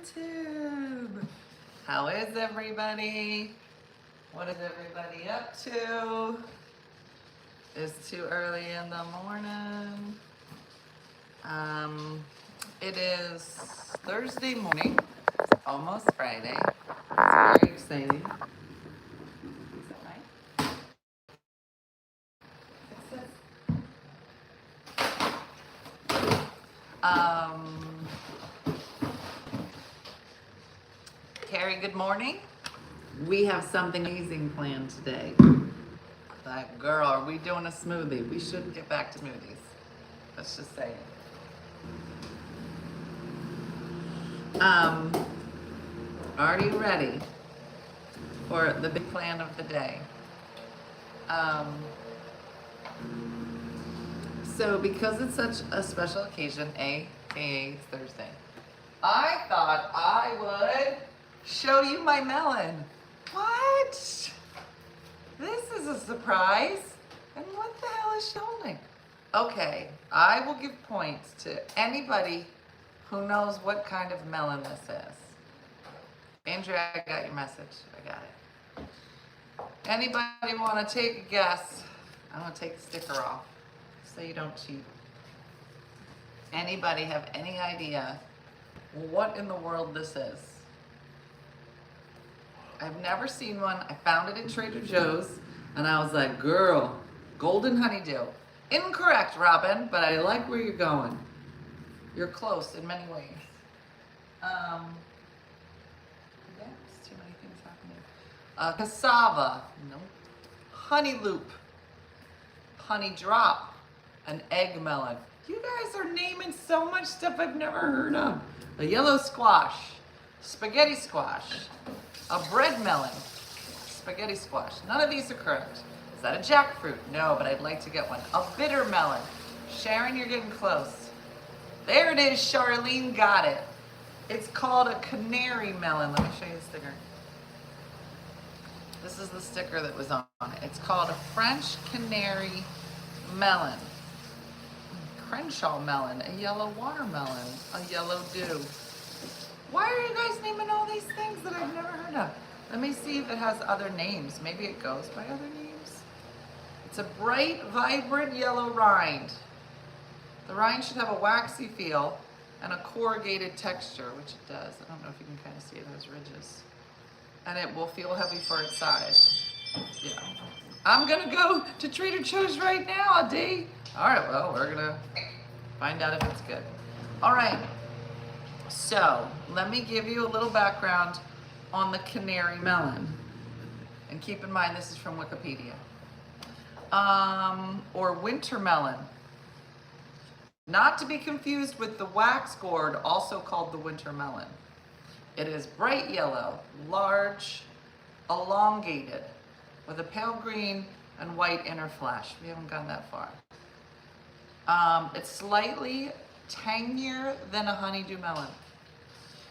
YouTube. How is everybody? What is everybody up to? It's too early in the morning. It is Thursday morning. It's almost Friday. It's very exciting. Is that right? It says. Carrie, good morning. We have something amazing planned today. That girl, are we doing a smoothie? We should get back to smoothies. Let's just say it. Are you ready for the big plan of the day? So because it's such a special occasion, aka it's Thursday, I thought I would show you my melon. What? This is a surprise. And what the hell is she holding? Okay, I will give points to anybody who knows what kind of melon this is. Andrea, I got your message. I got it. Anybody want to take a guess? I'm going to take the sticker off so you don't cheat. Anybody have any idea what in the world this is? I've never seen one. I found it at Trader Joe's and I was like, girl, golden honeydew. Incorrect, Robin, but I like where you're going. You're close in many ways. Yeah, there's too many things happening. Cassava, no. Honey loop, honey drop, an egg melon. You guys are naming so much stuff I've never heard of. A yellow squash, spaghetti squash, a bread melon, spaghetti squash. None of these are correct. Is that a jackfruit? No, but I'd like to get one. A bitter melon. Sharon, you're getting close. There it is, Charlene got it. It's called a canary melon. Let me show you the sticker. This is the sticker that was on it. It's called a French canary melon. Crenshaw melon, a yellow watermelon, a yellow dew. Why are you guys naming all these things that I've never heard of? Let me see if it has other names. Maybe it goes by other names. It's a bright, vibrant yellow rind. The rind should have a waxy feel and a corrugated texture, which it does. I don't know if you can kind of see those ridges. And it will feel heavy for its size. Yeah. I'm gonna go to Trader Joe's right now, Dee. All right, well, we're gonna find out if it's good. All right, so let me give you a little background on the canary melon. And keep in mind, this is from Wikipedia. Or winter melon. Not to be confused with the wax gourd, also called the winter melon. It is bright yellow, large, elongated, with a pale green and white inner flesh. We haven't gone that far. It's slightly tangier than a honeydew melon.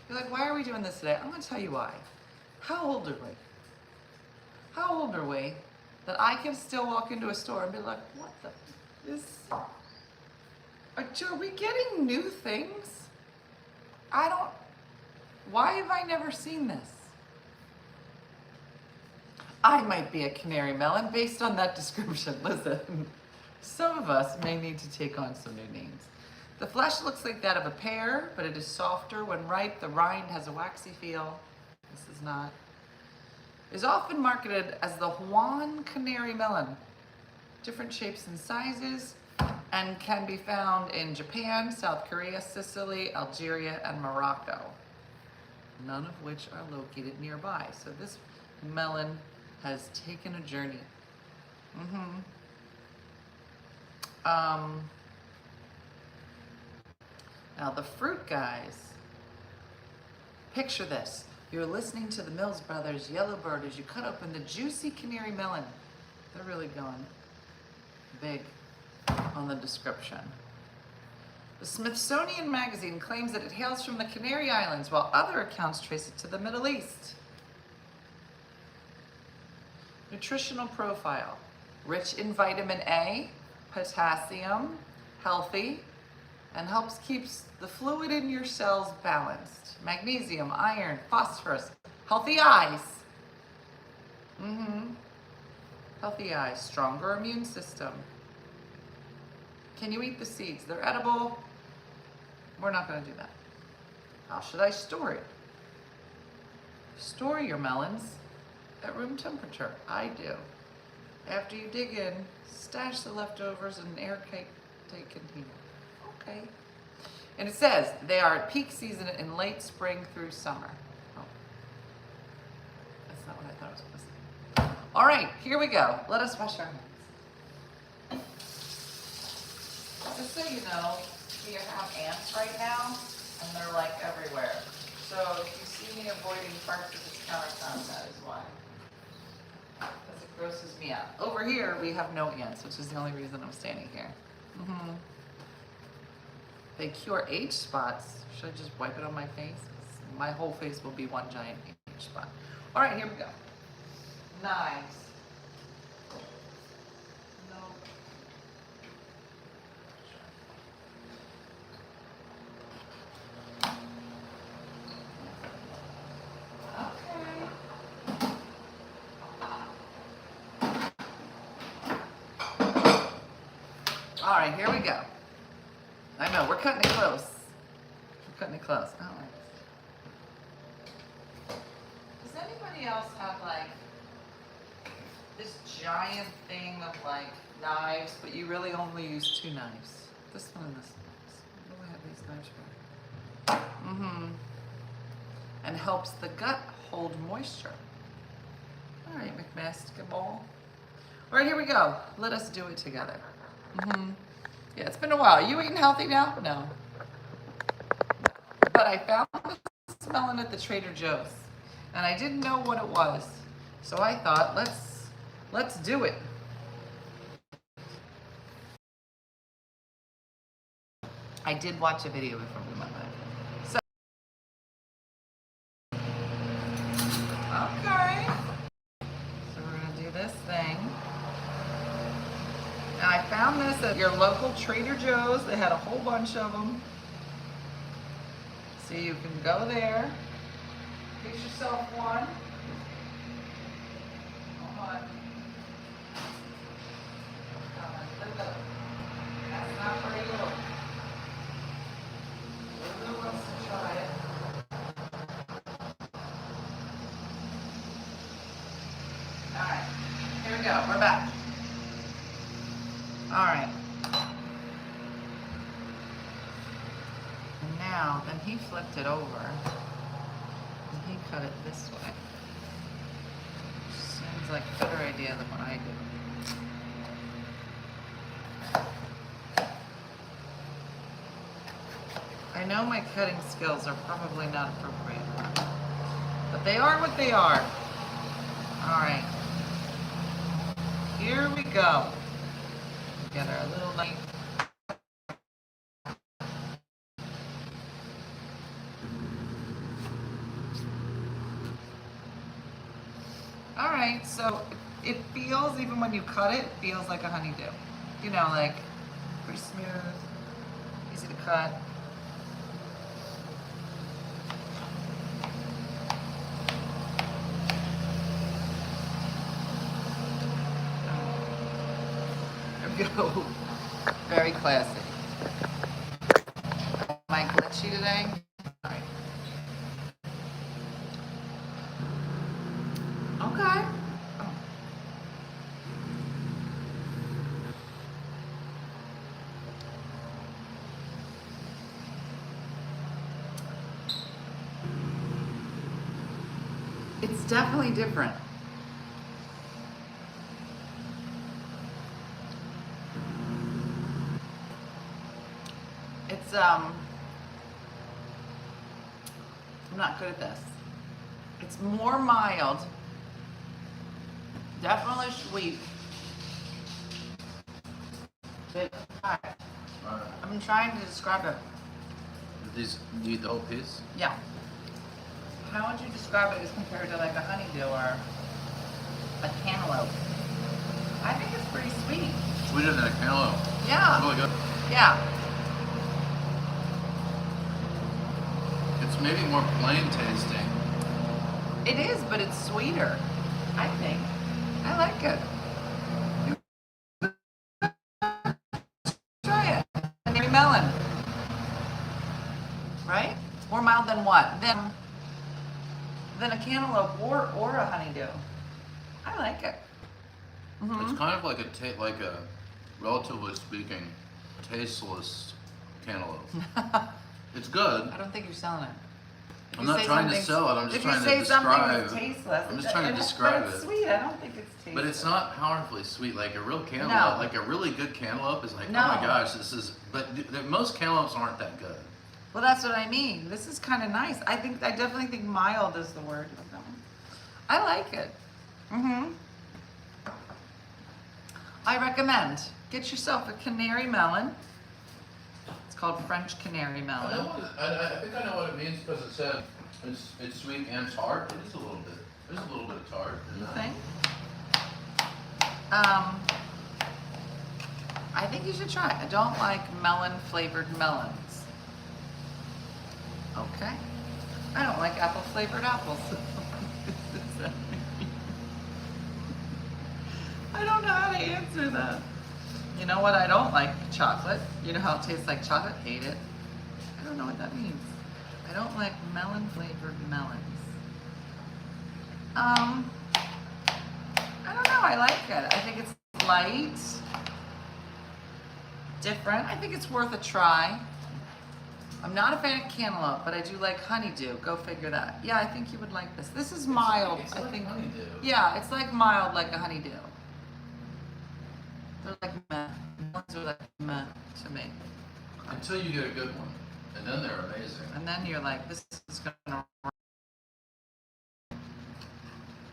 You're like, why are we doing this today? I'm gonna tell you why. How old are we? How old are we that I can still walk into a store and be like, what the, are we getting new things? Why have I never seen this? I might be a canary melon based on that description. Listen, some of us may need to take on some new names. The flesh looks like that of a pear, but it is softer when ripe. The rind has a waxy feel. This is not. Is often marketed as the Juan canary melon. Different shapes and sizes, and can be found in Japan, South Korea, Sicily, Algeria, and Morocco. None of which are located nearby. So this melon has taken a journey. Now the fruit guys, picture this. You're listening to the Mills Brothers Yellowbird as you cut open the juicy canary melon. They're really going big on the description. The Smithsonian Magazine claims that it hails from the Canary Islands, while other accounts trace it to the Middle East. Nutritional profile: rich in vitamin A, potassium, healthy, and helps keeps the fluid in your cells balanced. Magnesium, iron, phosphorus, healthy eyes. Healthy eyes, stronger immune system. Can you eat the seeds? They're edible. We're not going to do that. How should I store it? Store your melons at room temperature. I do. After you dig in, stash the leftovers in an airtight container. Okay. And it says they are at peak season in late spring through summer. Oh. That's not what I thought it was supposed to be. All right, here we go. Let us wash our hands. Just so you know, we have ants right now, and they're like everywhere. So if you see me avoiding parts of this countertop, that is why. Because it grosses me out. Over here, we have no ants, which is the only reason I'm standing here. They cure age spots. Should I just wipe it on my face? My whole face will be one giant age spot. All right, here we go. Knives. No. All right, here we go. I know, we're cutting it close. We're cutting it close. All right. Does anybody else have like this giant thing of like knives, but you really only use 2 knives? This one and this one. What do I have these knives for? And helps the gut hold moisture. All right, McMastical. All right, here we go. Let us do it together. Yeah, it's been a while. You eating healthy now? No. But I found this melon at the Trader Joe's, and I didn't know what it was. So I thought, let's do it. I did watch a video before we went live. So, okay. So we're gonna do this thing. And I found this at your local Trader Joe's. They had a whole bunch of them. So you can go there, get yourself one. Come on. That's not for you. Lulu wants to try it. All right, here we go. We're back. All right. And now, then he flipped it over and he cut it this way. Seems like a better idea than what I did. I know my cutting skills are probably not appropriate, but they are what they are. All right. Here we go. Get our little knife. All right, so it feels, even when you cut it, feels like a honeydew. You know, like pretty smooth, easy to cut. Go. Very classy. Am I glitchy today? All right. Okay. Oh. It's definitely different. I'm not good at this. It's more mild, definitely sweet. But, I'm trying to describe it. This, do you eat the whole piece? Yeah. How would you describe it as compared to like a honeydew or a cantaloupe? I think it's pretty sweet. Sweeter than a cantaloupe. Yeah. It's really good. Yeah. maybe more plain tasting. It is, but it's sweeter, I think. I like it. Try it. Canary melon. Right? More mild than what? Than a cantaloupe or a honeydew. I like it. It's kind of like a relatively speaking, tasteless cantaloupe. It's good. I don't think you're selling it. If I'm you not say trying to something- sell it. I'm just trying to If you say something describe. that's tasteless, I'm just trying to describe but it's it. sweet. I don't think it's tasteless. But it's not powerfully sweet like a real cantaloupe. No. Like a really good cantaloupe is like, No. oh my gosh, this is. But most cantaloupes aren't that good. Well, that's what I mean. This is kind of nice. I definitely think mild is the word. I like it. I recommend. Get yourself a canary melon. It's called French canary melon. I think I know what it means because it said it's sweet and tart. It is a little bit. There's a little bit of tart. You think? I think you should try it. I don't like melon flavored melons. Okay. I don't like apple flavored apples. I don't know how to answer that. You know what I don't like? Chocolate. You know how it tastes like chocolate? Hate it. I don't know what that means. I don't like melon flavored melons. I don't know. I like it. I think it's light, different. I think it's worth a try. I'm not a fan of cantaloupe, but I do like honeydew. Go figure that. Yeah, I think you would like this. This is mild. It's I like think. honeydew. Yeah, it's like mild, like a honeydew. They're like meh. Melons are like meh to me. Until you get a good one, and then they're amazing. And then you're like, this is gonna.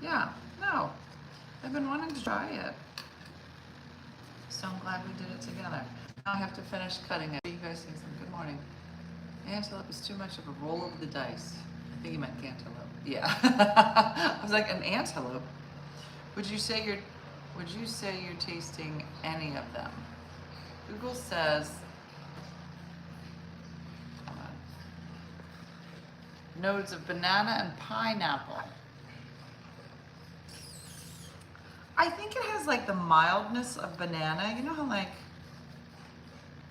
Yeah, no. I've been wanting to try it. So I'm glad we did it together. Now I have to finish cutting it. You guys say something. Good morning. Antelope is too much of a roll of the dice. I think you meant cantaloupe. Yeah. I was like, an antelope? Would you say you're tasting any of them? Google says, hold on, nodes of banana and pineapple. I think it has like the mildness of banana. You know how like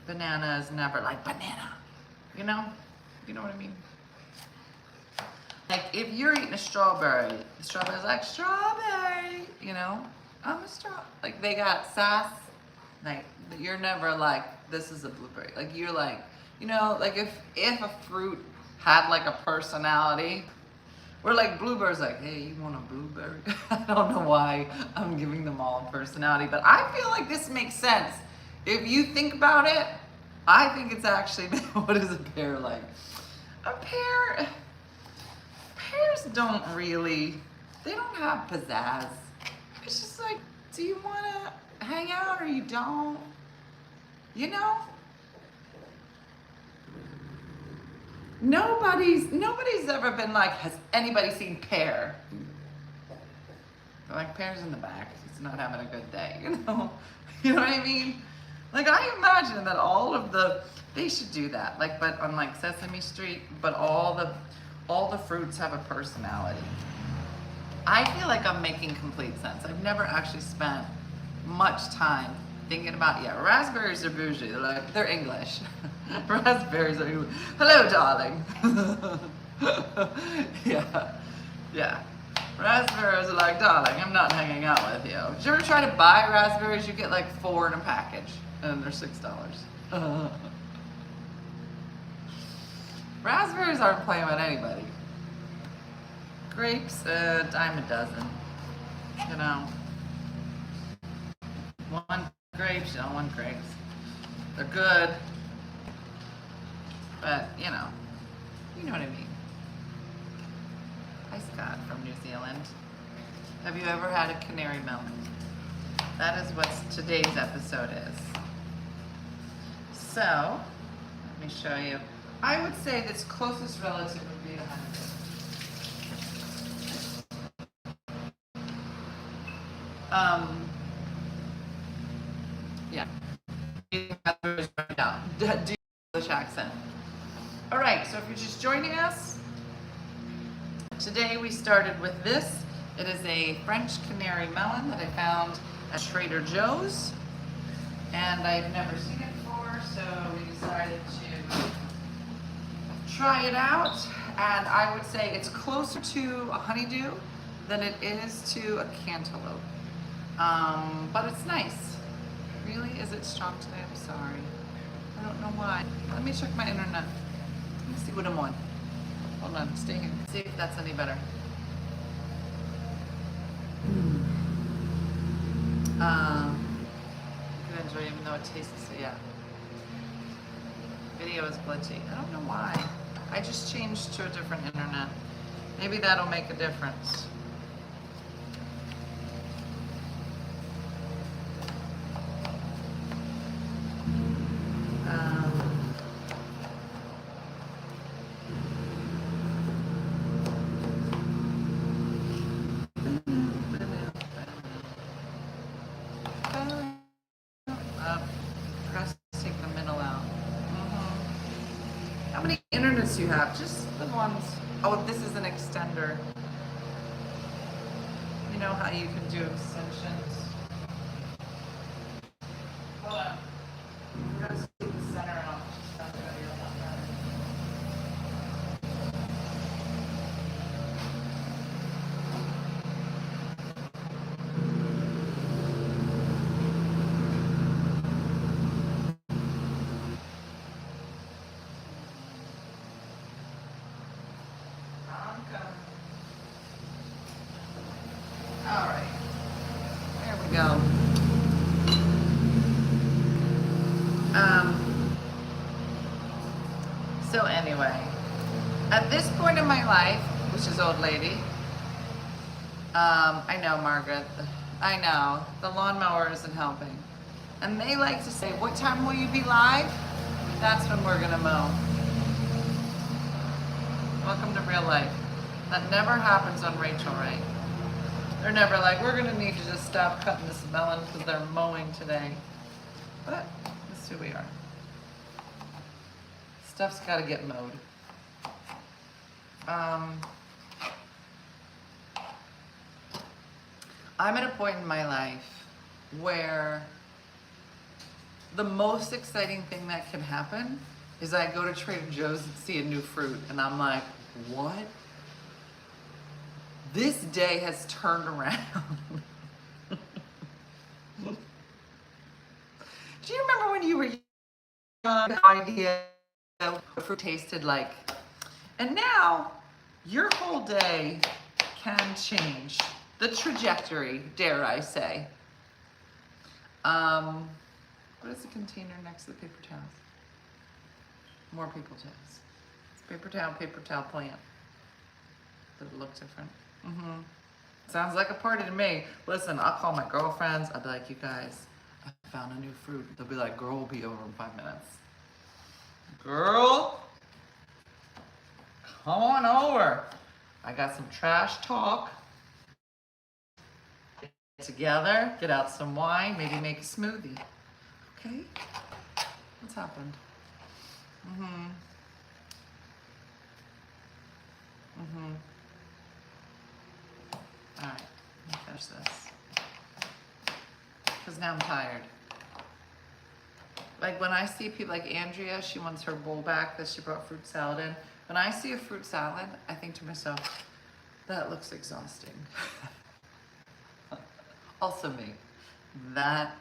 banana is never like banana, you know? You know what I mean? Like if you're eating a strawberry, the strawberry's like strawberry, you know? I'm a like they got sass. Like you're never like, this is a blueberry. Like you're like, you know, like if a fruit had like a personality, we're like blueberries, like, hey, you want a blueberry? I don't know why I'm giving them all a personality, but I feel like this makes sense. If you think about it, I think it's actually, what is a pear like? Pears don't really, they don't have pizzazz. It's just like, do you want to hang out or you don't? You know? Nobody's ever been like, has anybody seen Pear? They're like, Pear's in the back. He's not having a good day, you know? You know what I mean? Like, I imagine that all of they should do that. Like, but on like Sesame Street, but all the fruits have a personality. I feel like I'm making complete sense. I've never actually spent much time thinking about, yeah, raspberries are bougie. They're English. Raspberries are English. Hello, darling. Yeah. Raspberries are like, darling, I'm not hanging out with you. Did you ever try to buy raspberries? You get like 4 in a package, and they're $6. Raspberries aren't playing with anybody. Grapes, a dime a dozen. You know. One grapes, you don't want grapes. They're good. But, you know what I mean. Hi, Scott from New Zealand. Have you ever had a canary melon? That is what today's episode is. So, let me show you. I would say this closest relative would be a honeydew. Yeah. Do English accent. All right, so if you're just joining us, Today we started with this. It is a French canary melon that I found at Trader Joe's. And I've never seen it before, so we decided to try it out. And I would say it's closer to a honeydew than it is to a cantaloupe. But it's nice. Really? Is it strong today? I'm sorry. I don't know why. Let me check my internet. Let me see what I'm on. Hold on, stay here. See if that's any better. You can enjoy even though it tastes, yeah. Video is glitchy. I don't know why. I just changed to a different internet. Maybe that'll make a difference. Take the middle out. How many internets do you have? Just the ones. Oh, this is an extender. You know how you can do extensions? Hold on. We're going to see the center and I'll just have to go here about that. All right, there we go. So anyway, at this point in my life, which is old lady, I know, Margaret, I know, the lawnmower isn't helping. And they like to say, what time will you be live? That's when we're gonna mow. Welcome to real life. That never happens on Rachel Ray. They're never like, we're gonna need to just stop cutting this melon because they're mowing today. But that's who we are. Stuff's gotta get mowed. I'm at a point in my life where the most exciting thing that can happen is I go to Trader Joe's and see a new fruit and I'm like, what? This day has turned around. Do you remember when you were young, the idea of what fruit tasted like? And now your whole day can change the trajectory, dare I say. What is the container next to the paper towels? More paper towels. It's paper towel plant. Does it look different? Sounds like a party to me. Listen, I'll call my girlfriends. I'll be like, you guys, I found a new fruit. They'll be like, girl, we'll be over in 5 minutes. Girl, come on over. I got some trash talk. Get together, get out some wine, maybe make a smoothie. Okay? What's happened? All right, let me finish this. Because now I'm tired. Like when I see people like Andrea, she wants her bowl back that she brought fruit salad in. When I see a fruit salad, I think to myself, that looks exhausting. Also me, that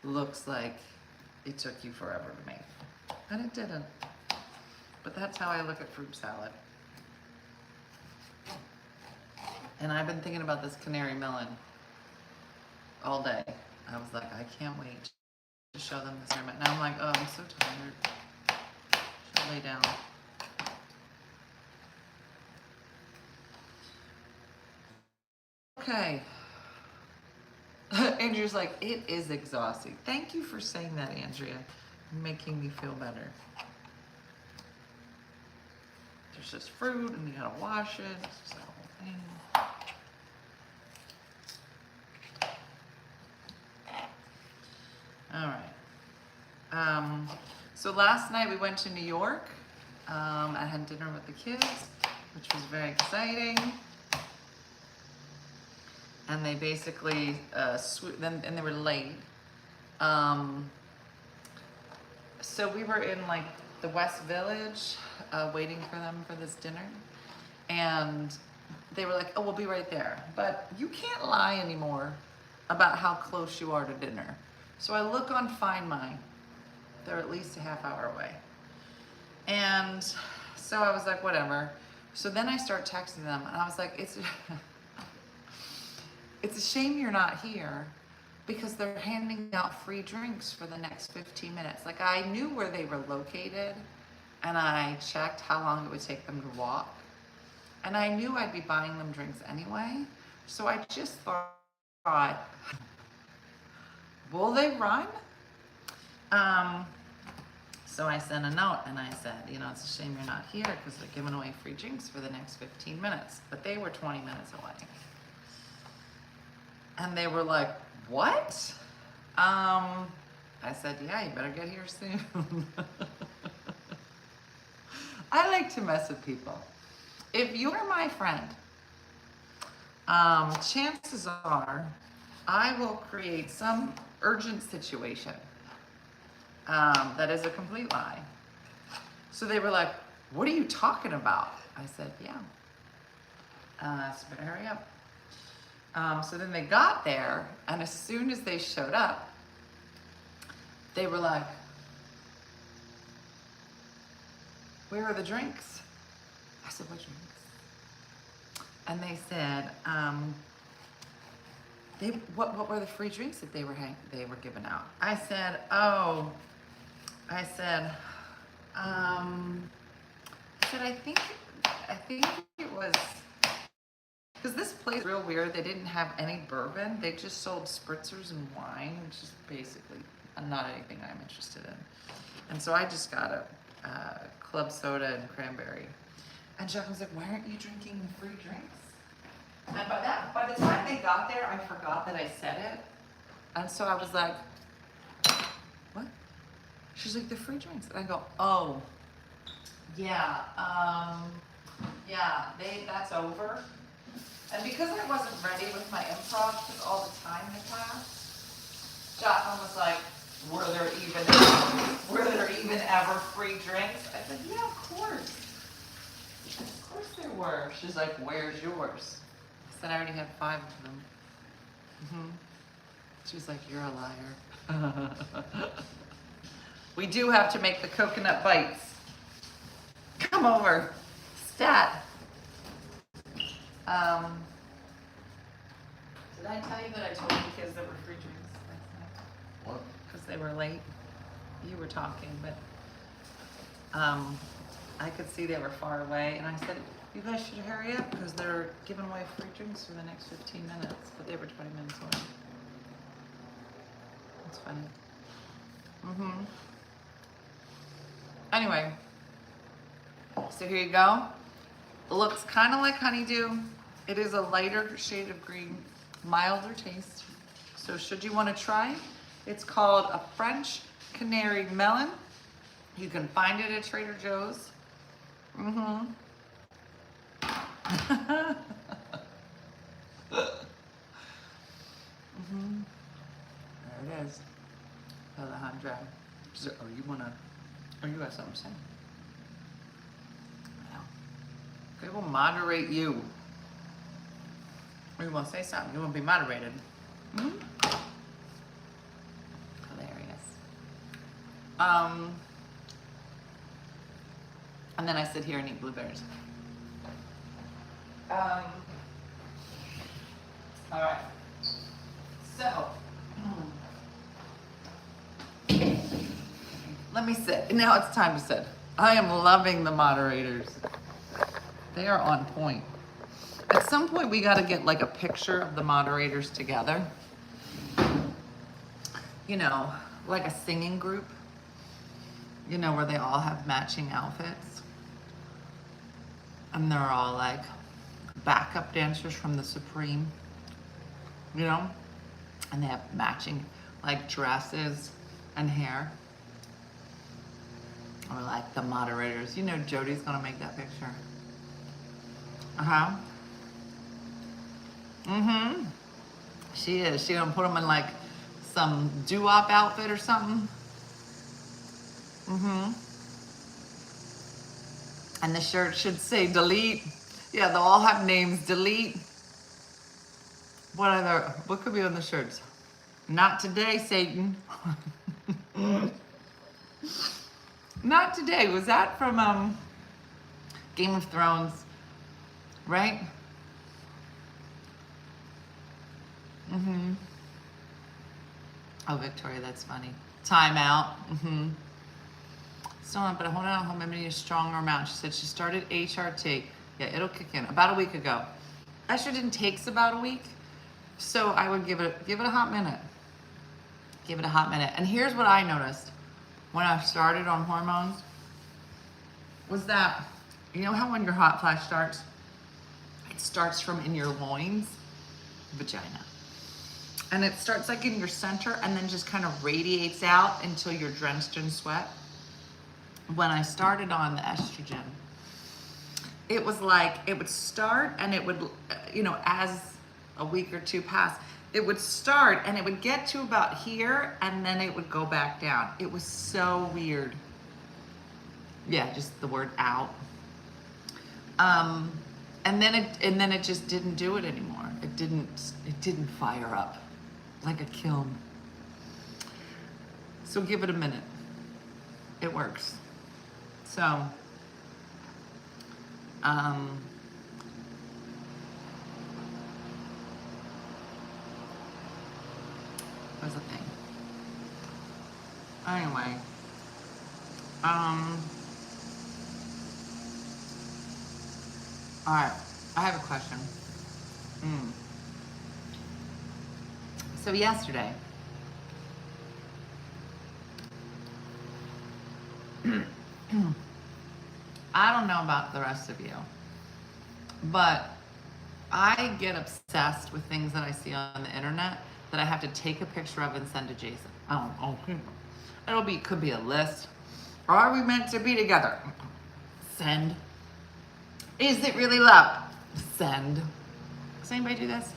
looks like it took you forever to make. And it didn't. But that's how I look at fruit salad. And I've been thinking about this canary melon all day. I was like, I can't wait to show them this. Now I'm like, oh, I'm so tired. Should lay down. Okay. Andrea's like, it is exhausting. Thank you for saying that, Andrea. Making me feel better. There's just fruit and you gotta wash it. It's just like a whole thing. All right. So last night we went to New York. I had dinner with the kids. which was very exciting. And they basically, and they were late. So we were in like the West Village, waiting for them for this dinner. And they were like, oh, we'll be right there. But you can't lie anymore about how close you are to dinner. So I look on Find My, they're at least a half hour away. And so I was like, whatever. So then I start texting them and I was like, it's a shame you're not here because they're handing out free drinks for the next 15 minutes. Like I knew where they were located and I checked how long it would take them to walk. And I knew I'd be buying them drinks anyway. So I just thought, will they run? So I sent a note and I said, you know, it's a shame you're not here because they're giving away free drinks for the next 15 minutes. But they were 20 minutes away. And they were like, what? I said, yeah, you better get here soon. I like to mess with people. If you're my friend, chances are I will create some urgent situation that is a complete lie. So they were like, what are you talking about? I said, yeah. So better hurry up. So then they got there, and as soon as they showed up, they were like, where are the drinks? I said, what drinks? And they said, what were the free drinks that they were giving out? I said, I think it was, because this place is real weird. They didn't have any bourbon. They just sold spritzers and wine, which is basically not anything I'm interested in. And so I just got a club soda and cranberry. And Jacqueline was like, why aren't you drinking the free drinks? And by the time they got there, I forgot that I said it. And so I was like, what? She's like, the free drinks. And I go, oh, yeah, that's over. And because I wasn't ready with my improv, because all the time had passed, Jacqueline was like, were there even ever free drinks? I said, yeah, of course. Of course there were. She's like, where's yours? I said, I already had 5 of them. She was like, you're a liar. We do have to make the coconut bites. Come over. Stat. Did I tell you that I told the kids there were free drinks last night? What? Because they were late. You were talking, but I could see they were far away, and I said, you guys should hurry up because they're giving away free drinks for the next 15 minutes, but they were 20 minutes away. That's funny. Anyway, so here you go. It looks kind of like honeydew. It is a lighter shade of green, milder taste. So should you want to try, it's called a French Canary Melon. You can find it at Trader Joe's. There it is. Alejandra. You got something to say? Okay, we'll moderate you. Or you want to say something? You want to be moderated? Hilarious. And then I sit here and eat blueberries. All right. So, let me sit. Now it's time to sit. I am loving the moderators. They are on point. At some point, we got to get like a picture of the moderators together. You know, like a singing group. You know, where they all have matching outfits. And they're all like backup dancers from the Supreme. You know? And they have matching like dresses and hair. Or like the moderators. You know Jody's gonna make that picture. Uh-huh. Mm-hmm. She is. She gonna put them in like some doo-wop outfit or something. Mm-hmm. And the shirt should say delete. Yeah, they'll all have names. Delete. What could be on the shirts? Not today, Satan. Not today. Was that from Game of Thrones? Right? Mm-hmm. Oh, Victoria, that's funny. Time out. Mm-hmm. Still not, but I hold on home. I'm a stronger amount. She said she started HRT. Yeah, it'll kick in about a week ago. Estrogen takes about a week, so I would give it a hot minute. Give it a hot minute. And here's what I noticed when I started on hormones was that, you know how when your hot flash starts, it starts from in your loins, vagina. And it starts like in your center and then just kind of radiates out until you're drenched in sweat. When I started on the estrogen, it was like it would start and it would, as a week or two passed, it would start and it would get to about here and then it would go back down. It was so weird. Yeah, just the word out. And then it just didn't do it anymore. It didn't fire up like a kiln. So give it a minute. It works. So, what's the thing? Anyway, all right, I have a question. So yesterday, I don't know about the rest of you, but I get obsessed with things that I see on the internet that I have to take a picture of and send to Jason. Could be a list. Are we meant to be together? Send. Is it really love? Send. Does anybody do this?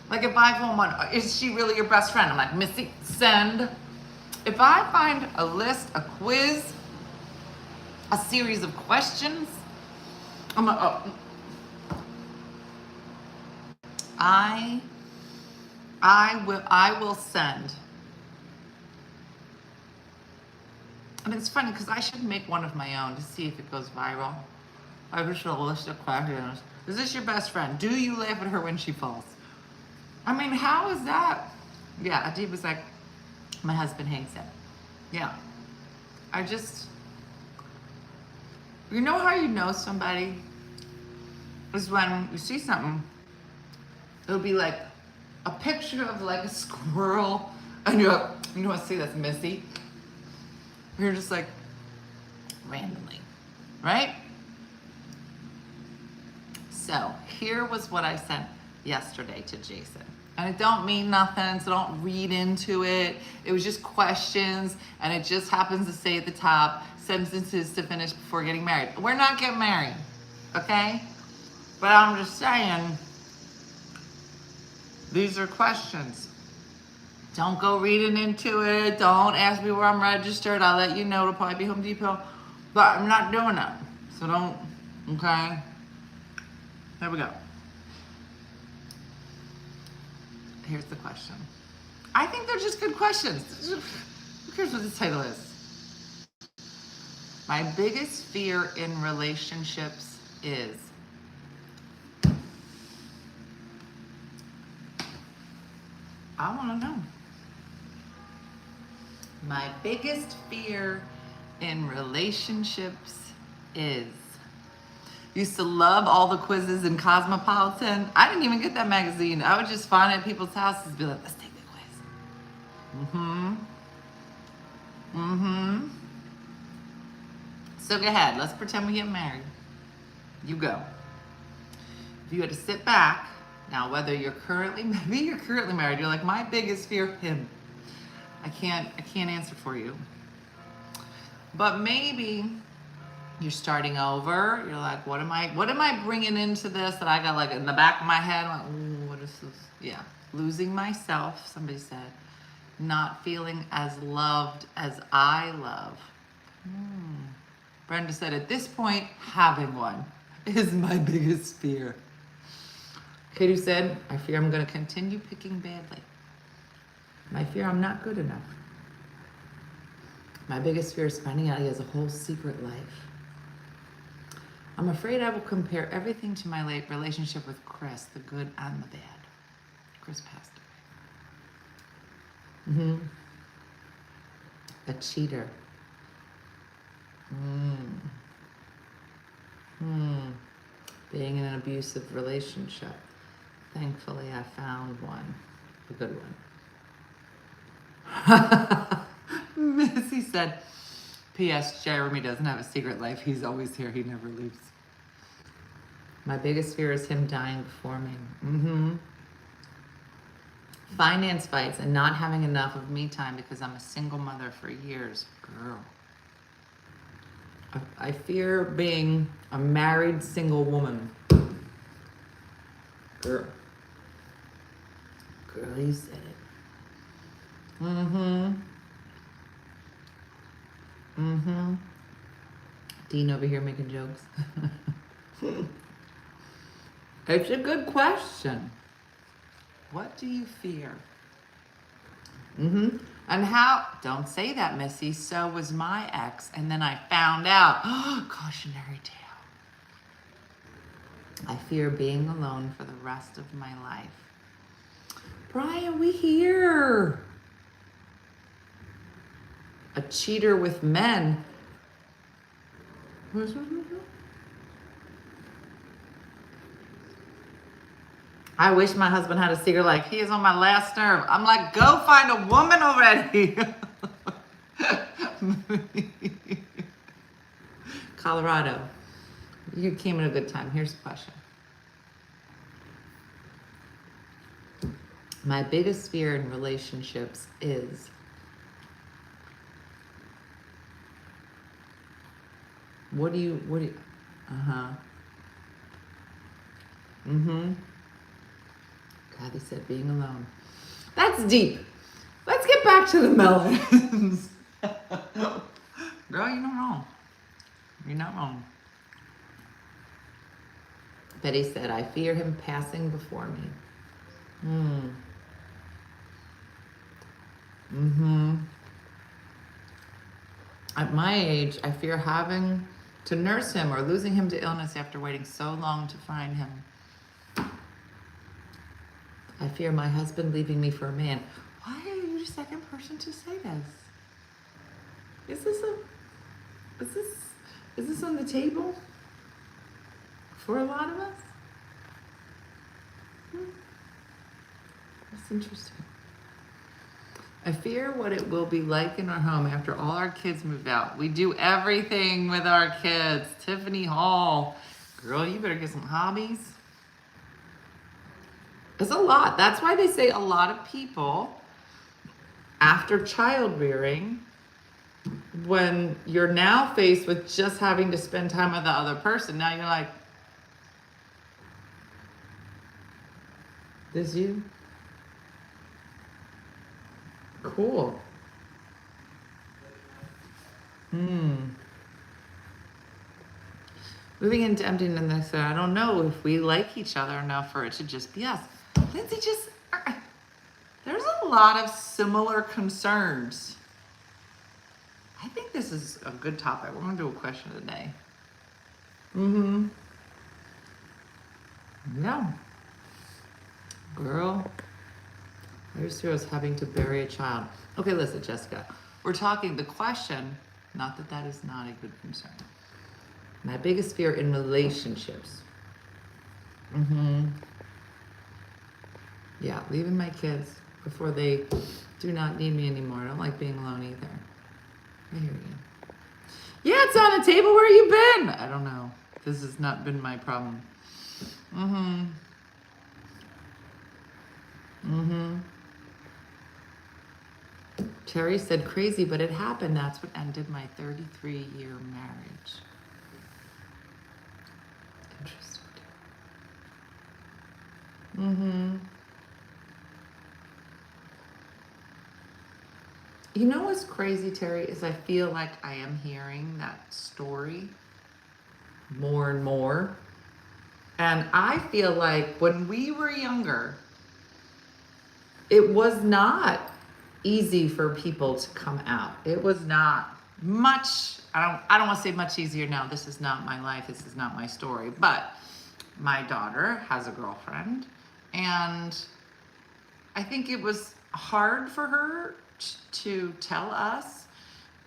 Like if I phone one, is she really your best friend? I'm like, Missy, send. If I find a list, a quiz, a series of questions, I'm like, oh. I will send. And it's funny because I should make one of my own to see if it goes viral. I wish a list of questions. Is this your best friend? Do you laugh at her when she falls? I mean, how is that? Yeah, Adib was like, my husband hates it. Yeah. You know how you know somebody is when you see something, it'll be like a picture of like a squirrel and you want to see that's Missy. You're just like, randomly, right? So here was what I sent yesterday to Jason. And it don't mean nothing, so don't read into it. It was just questions, and it just happens to say at the top, sentences to finish before getting married. We're not getting married, okay? But I'm just saying, these are questions. Don't go reading into it. Don't ask me where I'm registered. I'll let you know. It'll probably be Home Depot. But I'm not doing that. So don't, okay? There we go. Here's the question. I think they're just good questions. Who cares what this title is? My biggest fear in relationships is I want to know. My biggest fear in relationships is used to love all the quizzes in Cosmopolitan. I didn't even get that magazine. I would just find it at people's houses and be like, let's take the quiz. So go ahead. Let's pretend we get married. You go. If you had to sit back, now whether maybe you're currently married, you're like, my biggest fear, him. I can't answer for you. But maybe You're starting over. You're like, what am I bringing into this that I got like in the back of my head? Like, ooh, what is this? Yeah. Losing myself, somebody said. Not feeling as loved as I love. Brenda said, at this point, having one is my biggest fear. Katie said, I fear I'm going to continue picking badly. My fear I'm not good enough. My biggest fear is finding out he has a whole secret life. I'm afraid I will compare everything to my late relationship with Chris, the good and the bad. Chris passed away. A cheater. Being in an abusive relationship. Thankfully, I found one. A good one. Missy said, P.S. Jeremy doesn't have a secret life. He's always here. He never leaves. My biggest fear is him dying before me. Finance fights and not having enough of me time because I'm a single mother for years. Girl. I fear being a married single woman. Girl. Girl, you said it. Dean over here making jokes. It's a good question. What do you fear? And how, don't say that, Missy, so was my ex, and then I found out. Cautionary tale. I fear being alone for the rest of my life. Brian, we here. A cheater with men. I wish my husband had a secret life. He is on my last nerve. I'm like, go find a woman already. Colorado. You came at a good time. Here's the question. My biggest fear in relationships is what do you Kathy said being alone. That's deep. Let's get back to the melons. Girl, you're not wrong. You're not wrong. Betty said, I fear him passing before me. At my age, I fear having to nurse him or losing him to illness after waiting so long to find him. I fear my husband leaving me for a man. Why are you the second person to say this? Is this on the table for a lot of us? That's interesting. I fear what it will be like in our home after all our kids move out. We do everything with our kids. Tiffany Hall. Girl, you better get some hobbies. It's a lot. That's why they say a lot of people, after child rearing, when you're now faced with just having to spend time with the other person, now you're like, this you? Cool. Moving into emptiness, I don't know if we like each other enough for it to just be us. Lindsay, there's a lot of similar concerns. I think this is a good topic. We're going to do a question of the day. Yeah. Girl, there's heroes having to bury a child. Okay, listen, Jessica. We're talking the question, not that that is not a good concern. My biggest fear in relationships. Yeah, leaving my kids before they do not need me anymore. I don't like being alone either. I hear you. Yeah, it's on the table. Where you been? I don't know. This has not been my problem. Terry said crazy, but it happened. That's what ended my 33-year marriage. Mm-hmm. You know what's crazy, Terry, is I feel like I am hearing that story more and more. And I feel like when we were younger, it was not easy for people to come out. It was not much, I don't want to say much easier now. This is not my life. This is not my story. But my daughter has a girlfriend, and I think it was hard for her to tell us,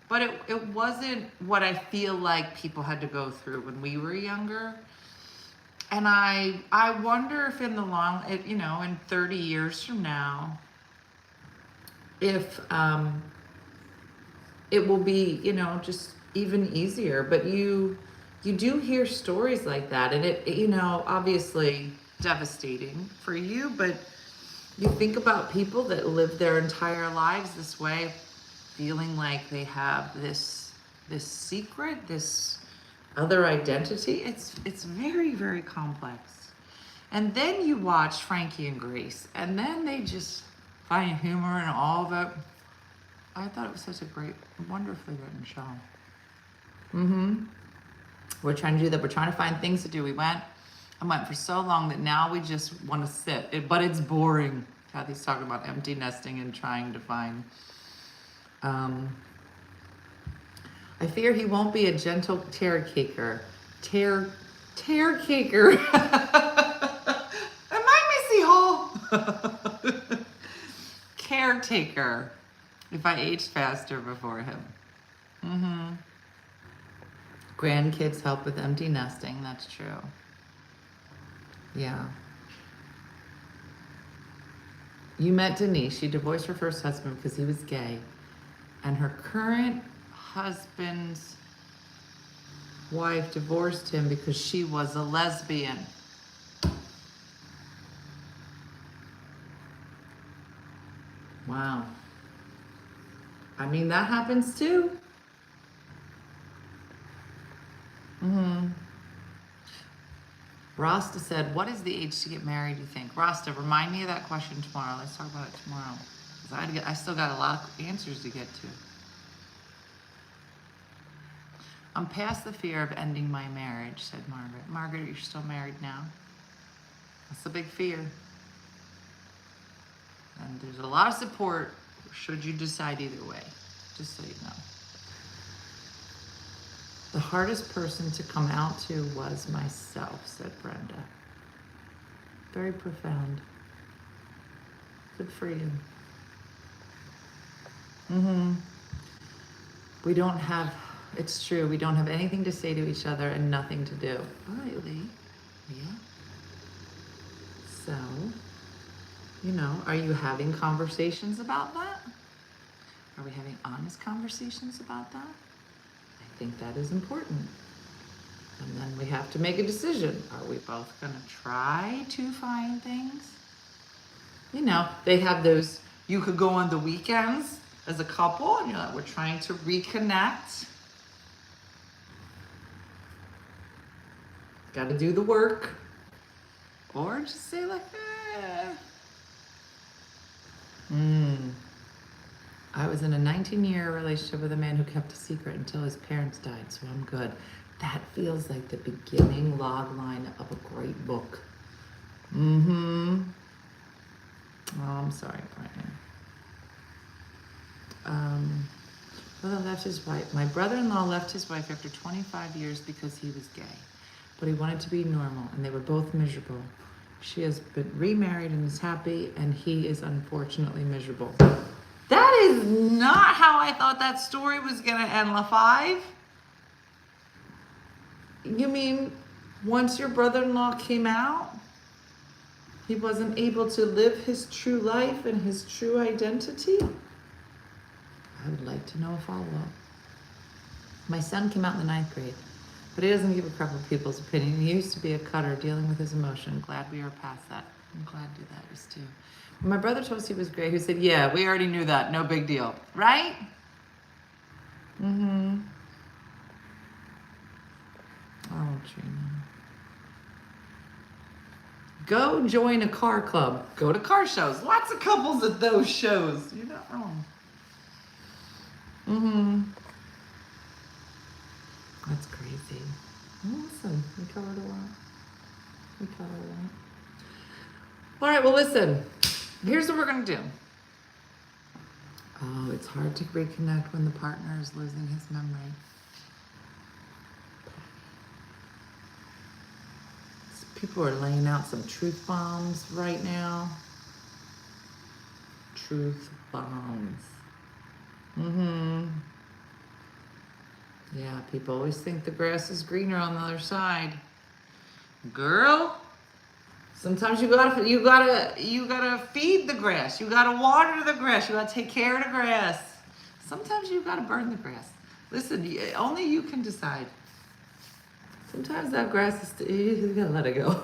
but it wasn't what I feel like people had to go through when we were younger. And I wonder if in the in 30 years from now, if it will be, just even easier. But you do hear stories like that, and it obviously devastating for you, but you think about people that live their entire lives this way, feeling like they have this secret, this other identity. It's very, very complex. And then you watch Frankie and Grace, and then they just find humor in all of it. I thought it was such a great, wonderfully written show. Mm-hmm. We're trying to do that. We're trying to find things to do. I went for so long that now we just want to sit. But it's boring. Kathy's talking about empty nesting and trying to find. I fear he won't be a gentle caretaker. Caretaker. Am I Missy Hall? Caretaker. If I aged faster before him. Mm-hmm. Grandkids help with empty nesting. That's true. Yeah. You met Denise. She divorced her first husband because he was gay. And her current husband's wife divorced him because she was a lesbian. Wow. I mean, that happens too. Mm-hmm. Rasta said, what is the age to get married, you think? Rasta, remind me of that question tomorrow. Let's talk about it tomorrow. Because I still got a lot of answers to get to. I'm past the fear of ending my marriage, said Margaret. Margaret, you're still married now? That's a big fear. And there's a lot of support should you decide either way, just so you know. The hardest person to come out to was myself, said Brenda. Very profound. Good for you. Mm-hmm. We don't have, it's true, we don't have anything to say to each other and nothing to do. All right, Lee. Yeah. So, are you having conversations about that? Are we having honest conversations about that? I think that is important. And then we have to make a decision. Are we both going to try to find things? They have those, you could go on the weekends as a couple and you're like, we're trying to reconnect. Got to do the work. Or just say like, I was in a 19-year relationship with a man who kept a secret until his parents died, so I'm good. That feels like the beginning log line of a great book. Mm-hmm. Oh, I'm sorry, Brian. Brother left his wife. My brother-in-law left his wife after 25 years because he was gay, but he wanted to be normal, and they were both miserable. She has been remarried and is happy, and he is unfortunately miserable. That is not how I thought that story was going to end, LaFive. You mean once your brother-in-law came out, he wasn't able to live his true life and his true identity? I would like to know a follow-up. My son came out in the 9th grade, but he doesn't give a crap of people's opinion. He used to be a cutter dealing with his emotion. Glad we are past that. I'm glad that is too. When my brother told us he was gay, he said, yeah, we already knew that. No big deal. Right? Mm-hmm. Oh, Trina. Go join a car club. Go to car shows. Lots of couples at those shows. You're not wrong. That's crazy. Listen, we covered a lot. All right, well, listen. Here's what we're going to do. Oh, it's hard to reconnect when the partner is losing his memory. People are laying out some truth bombs right now. Truth bombs. Yeah, people always think the grass is greener on the other side. Girl, sometimes you gotta feed the grass. You gotta water the grass. You gotta take care of the grass. Sometimes you gotta burn the grass. Listen, only you can decide. Sometimes that grass is, you gotta let it go.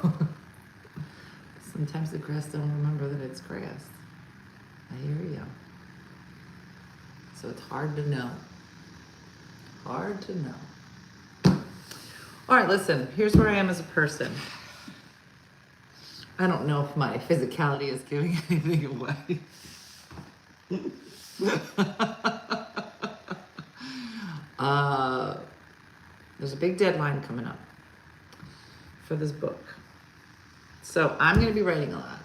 Sometimes the grass don't remember that it's grass. I hear you. So it's hard to know. Hard to know. All right, listen, here's where I am as a person. I don't know if my physicality is giving anything away. There's a big deadline coming up for this book. So I'm going to be writing a lot.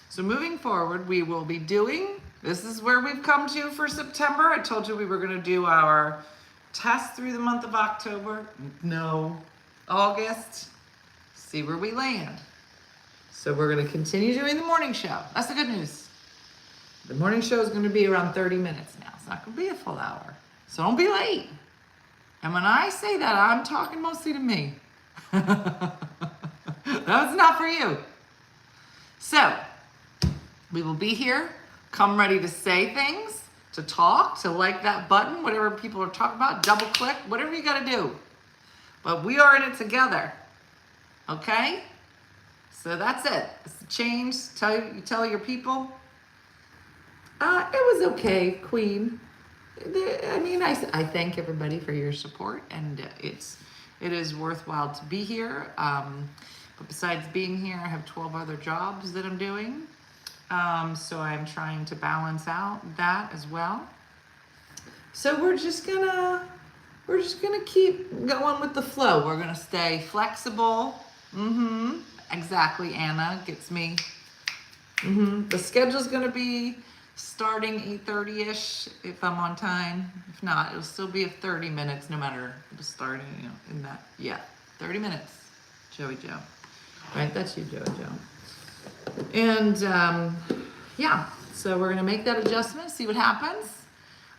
So moving forward, we will be doing, this is where we've come to for September. I told you we were going to do our test through the month of October. No. August. See where we land. So we're going to continue doing the morning show. That's the good news. The morning show is going to be around 30 minutes now. It's not going to be a full hour. So don't be late. And when I say that, I'm talking mostly to me. That's not for you. So, we will be here. Come ready to say things, to talk, to like that button, whatever people are talking about, double click, whatever you got to do. But we are in it together. Okay? So that's it. It's the change. Tell your people. It was okay, Queen. I mean, I thank everybody for your support, and it is worthwhile to be here. But besides being here, I have 12 other jobs that I'm doing. So I'm trying to balance out that as well. So we're just gonna keep going with the flow. We're gonna stay flexible. Exactly, Anna gets me. The schedule's gonna be starting 8:30ish if I'm on time. If not, it'll still be 30 minutes no matter the starting, in that. Yeah, 30 minutes. Joey Joe. Right, that's you, Joey Joe. And yeah, so we're gonna make that adjustment, see what happens.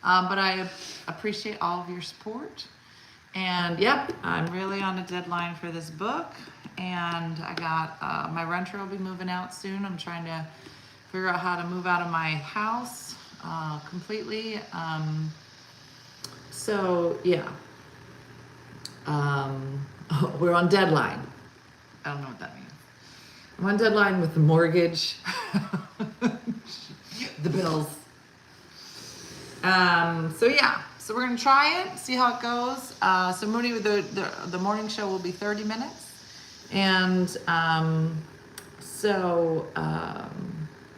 But I appreciate all of your support. And yep, I'm really on a deadline for this book. And I got, my renter will be moving out soon. I'm trying to figure out how to move out of my house completely. So yeah, we're on deadline. I don't know what that means. I'm on deadline with the mortgage, the bills. So yeah, so we're gonna try it, see how it goes. So Moody, the morning show will be 30 minutes. And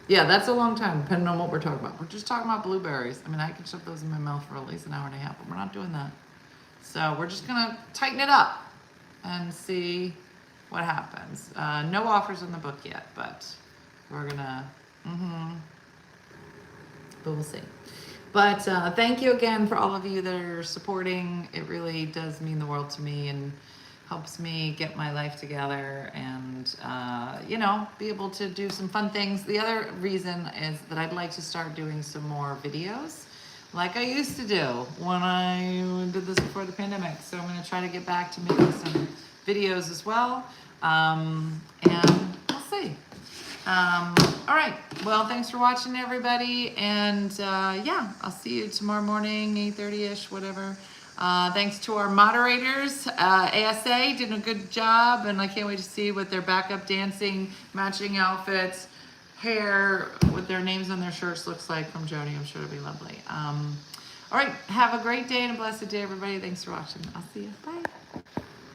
yeah, that's a long time, depending on what we're talking about. We're just talking about blueberries. I mean, I can shove those in my mouth for at least an hour and a half, but we're not doing that. So we're just gonna tighten it up and see what happens. No offers in the book yet, but we're gonna, but we'll see. But thank you again for all of you that are supporting. It really does mean the world to me and helps me get my life together and, be able to do some fun things. The other reason is that I'd like to start doing some more videos like I used to do when I did this before the pandemic. So I'm going to try to get back to making some videos as well. And we'll see. All right. Well, thanks for watching, everybody. And yeah, I'll see you tomorrow morning, 8:30ish, whatever. Thanks to our moderators. ASA did a good job, and I can't wait to see what their backup dancing, matching outfits, hair with their names on their shirts looks like from Jody. I'm sure it'll be lovely. All right. Have a great day and a blessed day, everybody. Thanks for watching. I'll see you. Bye.